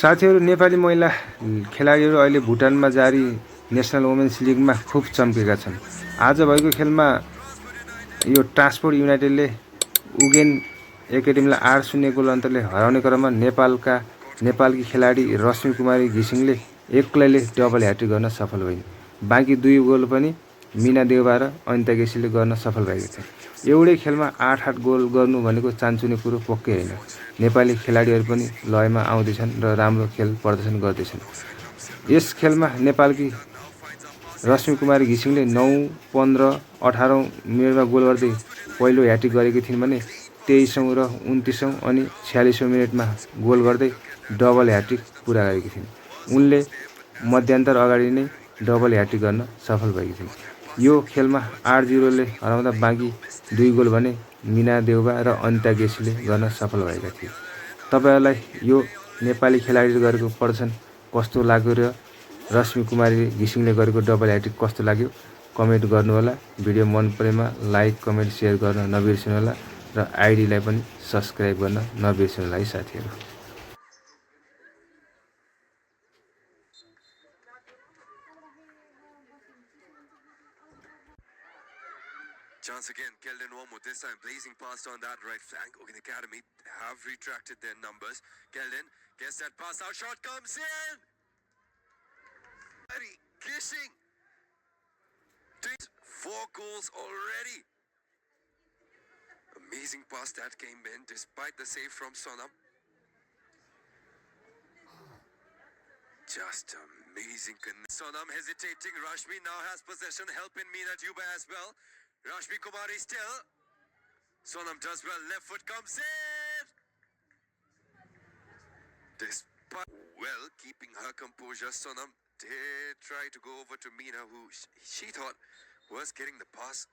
साथीहरू नेपाली महिला खेलाडीहरू अहिले भुटानमा जारी नेसनल वुमेन्स लिगमा खुब चम्केका छन्। आज भएको खेलमा यो ट्रान्सपोर्ट युनाइटेडले उगेन एकाडेमीलाई 8-0 गोल अन्तरले हराउने क्रममा नेपालकी खेलाडी रश्मि कुमारी घिसिङले एक्लैले डबल ह्याट्रिक गर्न सफल भइन्। बाँकी 2 गोल पनि मीना देउवा र अनिता केसीले गर्न सफल भएका थिए। एउटै खेलमा 8-8 गोल गर्नु भनेको चान्चुने कुरो पक्कै होइन। नेपाली खेलाडीहरू पनि लयमा आउँदैछन् र राम्रो खेल प्रदर्शन गर्दैछन्। यस खेलमा नेपालकी रश्मि कुमारी घिसिङले 9, 15, 18औं मिनेटमा गोल गर्दै पहिलो ह्याट्रिक गरेकी थिइन् भने 23औं र 29औं अनि 46औं मिनेटमा गोल गर्दै डबल ह्याट्रिक पुरा गरेकी थिइन्। उनले मध्यान्तर अगाडि नै डबल ह्याट्रिक गर्न सफल भएकी थिइन्। यो खेलमा 8-0 ले हराउँदा बाँकी 2 गोल भने मीना देउवा र अनिता केसीले गर्न सफल भएका थिए। तपाईहरुलाई यो नेपाली खेलाडीले गरेको प्रदर्शन कस्तो लाग्यो र रश्मि कुमारी घिसिङले गरेको डबल ह्याट्रिक कस्तो लाग्यो कमेन्ट गर्नुहोला। भिडियो मन परेमा लाइक, कमेन्ट, शेयर गर्न नबिर्सनुहोला र आइडीलाई पनि सब्स्क्राइब गर्न नबिर्सनुहोला है साथीहरु। Chance again, Keldon Wormwood this time blazing past on that right flank. Ogun Academy have retracted their numbers. Keldon gets that pass out, shot comes in! Kissing! 4 goals already! Amazing pass that came in despite the save from Sonam. Just amazing. Sonam hesitating. Rashmi now has possession. Help in Meena Dubey as well. Rashmi Kumari still. Sonam does well. Left foot comes in. Despite well keeping her composure, Sonam did try to go over to Meena, who she thought was getting the pass,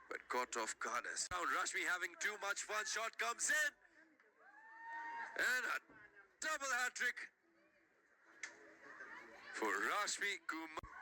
but caught off guard. Now Rashmi having too much fun. Shot comes in. And a double hat-trick for Rashmi Kumari.